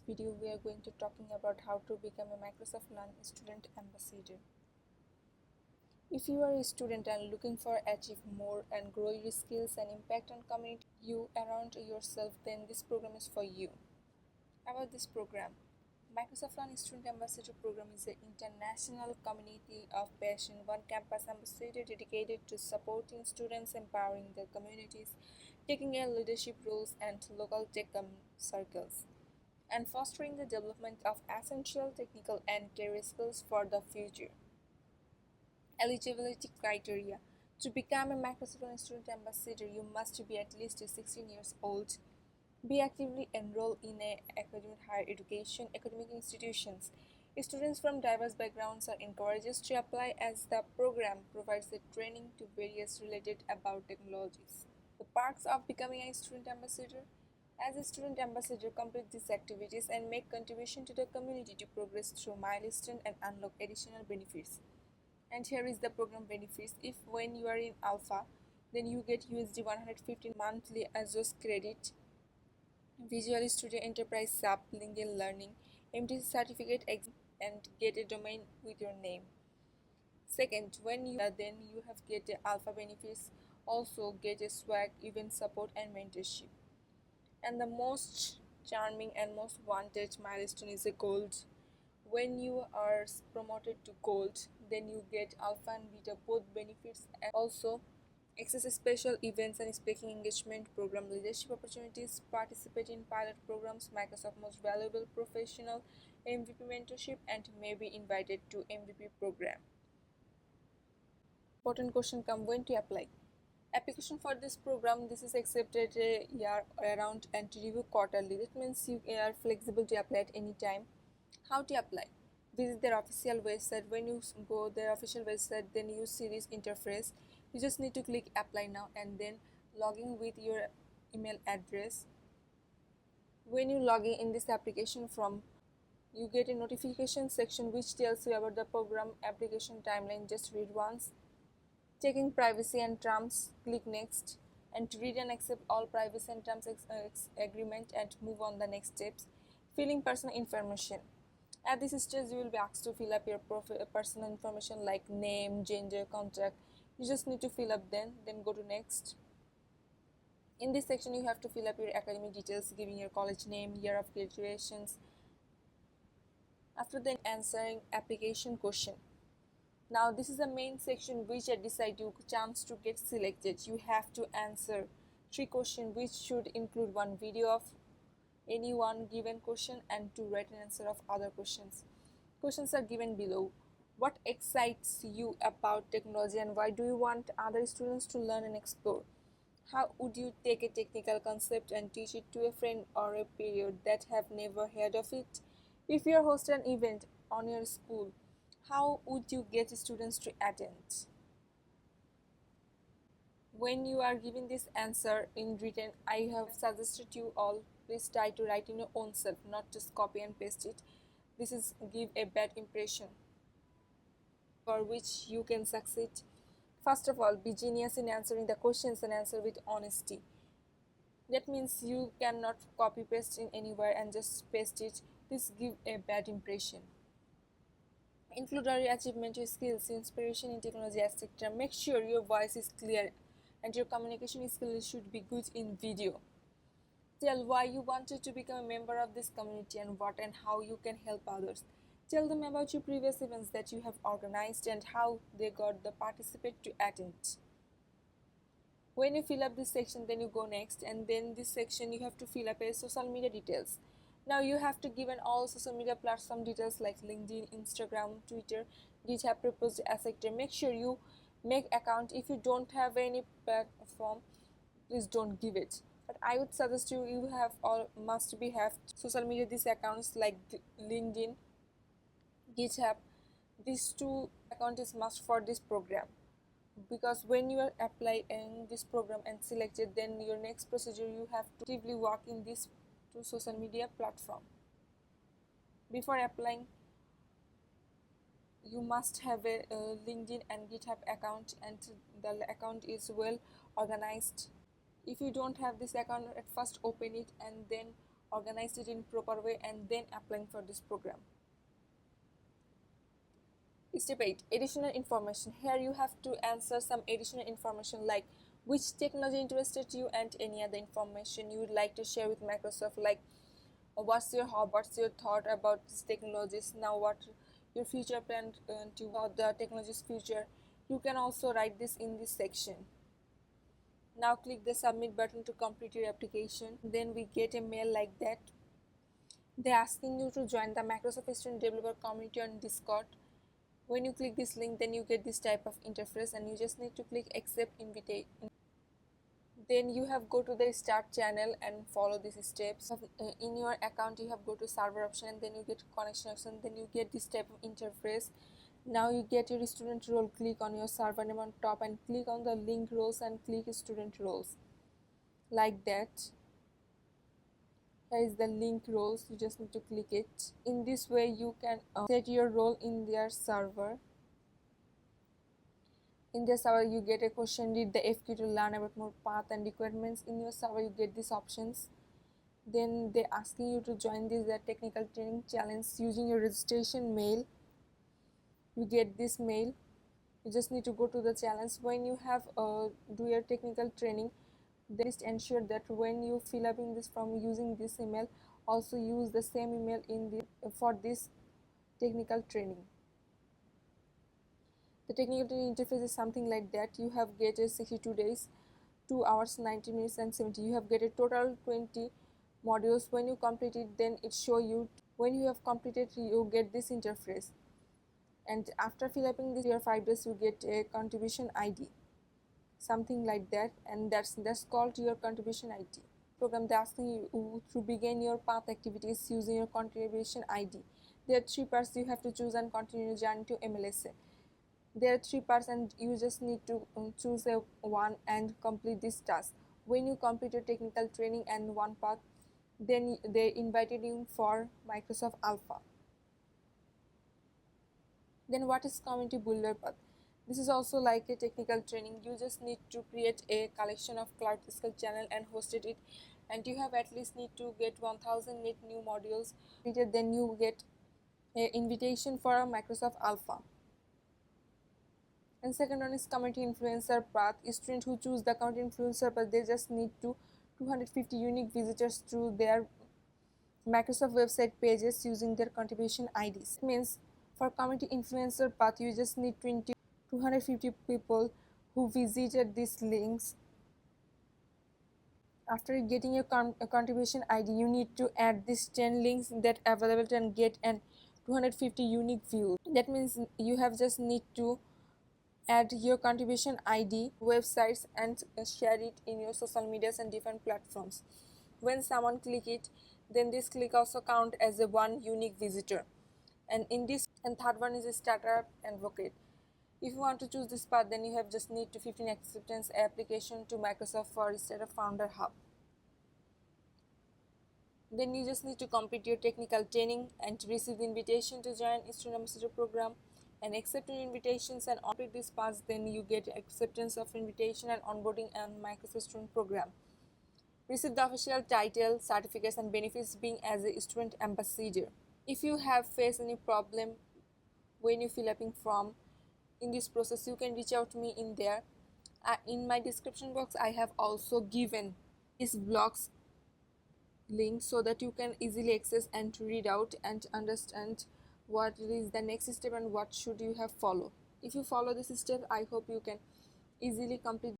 video we are going to talking about how to become a Microsoft Learn student ambassador. If you are a student and looking for achieve more and grow your skills and impact on community you around yourself, then this program is for you. About this program, Microsoft Learn Student Ambassador Program is an international community of passion, one campus ambassador dedicated to supporting students, empowering their communities, taking a leadership roles and local tech circles, and fostering the development of essential technical and career skills for the future. Eligibility criteria: to become a Microsoft Student Ambassador, you must be at least 16 years old, be actively enrolled in academic higher education academic institutions. Students from diverse backgrounds are encouraged to apply as the program provides the training to various related about technologies. The perks of becoming a student ambassador: as a student ambassador, complete these activities and make contribution to the community to progress through milestone and unlock additional benefits. And here is the program benefits. If when you are in alpha, then you get USD 115 monthly Azure credit, Visual Studio Enterprise SAP, LinkedIn Learning, MTC certificate and get a domain with your name. Second, when you then you have get a alpha benefits, also get a swag, event support and mentorship. And the most charming and most wanted milestone is a gold. When you are promoted to gold, then you get alpha and beta both benefits, and also access special events and speaking engagement program, leadership opportunities, participate in pilot programs, Microsoft Most Valuable Professional, MVP mentorship, and may be invited to MVP program. Important question come: when to apply? Application for this program, this is accepted a year around and review quarterly. That means you are flexible to apply at any time. How to apply? Visit their official website. When you go their official website, then you see this interface. You just need to click apply now and then log in with your email address. When you log in this application form, you get a notification section which tells you about the program application timeline. Just read once. Checking privacy and terms, click next, and to read and accept all privacy and terms agreement and move on the next steps. Filling personal information. At this stage, you will be asked to fill up your personal information like name, gender, contact. You just need to fill up then go to next. In this section, you have to fill up your academic details, giving your college name, year of graduations. After then, answering application question. Now this is the main section which decide you chance to get selected. You have to answer 3 questions which should include 1 video of any one given question and 2 written answer of other questions. Questions are given below. What excites you about technology and why do you want other students to learn and explore? How would you take a technical concept and teach it to a friend or a peer that have never heard of it? If you are hosting an event on your school, how would you get students to attend? When you are giving this answer in written, I have suggested you all please try to write in your own self, not just copy and paste it. This is give a bad impression for which you can succeed. First of all, be genius in answering the questions and answer with honesty. That means you cannot copy paste in anywhere and just paste it. This give a bad impression. Include your achievement, your skills, inspiration in technology, etc. Make sure your voice is clear and your communication skills should be good in video. Tell why you wanted to become a member of this community and what and how you can help others. Tell them about your previous events that you have organized and how they got the participant to attend. When you fill up this section, then you go next, and then this section you have to fill up a social media details. Now you have to give an all social media platform details like LinkedIn, Instagram, Twitter, GitHub, proposed etc. Make sure you make account. If you don't have any platform, please don't give it. But I would suggest you have all must have social media these accounts like LinkedIn, GitHub. These 2 accounts is must for this program, because when you are applying this program and selected, then your next procedure you have to actively work in this to social media platform. Before applying, you must have a LinkedIn and GitHub account, and the account is well organized. If you don't have this account, at first open it and then organize it in proper way, and then applying for this program. Step 8, additional information. Here you have to answer some additional information like which technology interested you and any other information you would like to share with Microsoft, like what's your hobby, what's your thought about these technologies, now what your future plan to the technology's future. You can also write this in this section. Now click the submit button to complete your application. Then we get a mail like that. They're asking you to join the Microsoft Student Developer Community on Discord. When you click this link, then you get this type of interface, and you just need to click accept invitation. Then you have go to the start channel and follow these steps. In your account you have go to server option, and then you get connection option, then you get this type of interface. Now you get your student role. Click on your server name on top and click on the link roles and click student roles like that. Here is the link roles, you just need to click it. In this way you can set your role in their server. In the server you get a question, read the FQ to learn about more path and requirements. In your server you get these options. Then they're asking you to join this technical training challenge using your registration mail. You get this mail, you just need to go to the challenge. When you have do your technical training, then just ensure that when you fill up in this form using this email, also use the same email in the for this technical training. The technical training interface is something like that. You have get a 62 days, 2 hours, 90 minutes and 70. You have get a total 20 modules. When you complete it, then it show you. When you have completed, you get this interface. And after filling this your 5 days, you get a contribution ID, something like that, and that's called your contribution ID. Program, they're asking you to begin your path activities using your contribution ID. There are 3 parts you have to choose and continue your journey to MLSA. There are 3 parts and you just need to choose one and complete this task. When you complete your technical training and one path, then they invited you for Microsoft Alpha. Then what is community builder path? This is also like a technical training. You just need to create a collection of cloud skill channel and hosted it, and you have at least need to get 1000 net new modules. Then you get an invitation for a Microsoft Alpha. And second one is community influencer path. Students who choose the community influencer path, they just need to 250 unique visitors to their Microsoft website pages using their contribution IDs. It means for community influencer path, you just need 250 people who visited these links. After getting your contribution ID, you need to add these 10 links that are available and get an 250 unique views. That means you have just need to add your contribution ID, websites, and share it in your social medias and different platforms. When someone click it, then this click also count as a one unique visitor. And third one is a startup advocate. If you want to choose this path, then you have just need to 15 acceptance application to Microsoft for Startup Founder Hub. Then you just need to complete your technical training and receive the invitation to join Student Ambassador Program and accept your invitations and complete this path. Then you get acceptance of invitation and onboarding and Microsoft Student Program. Receive the official title, certificates and benefits being as a Student Ambassador. If you have faced any problem when you fill up in form in this process, you can reach out to me in there. In my description box, I have also given this blog's link so that you can easily access and read out and understand what is the next step and what should you have follow. If you follow this step, I hope you can easily complete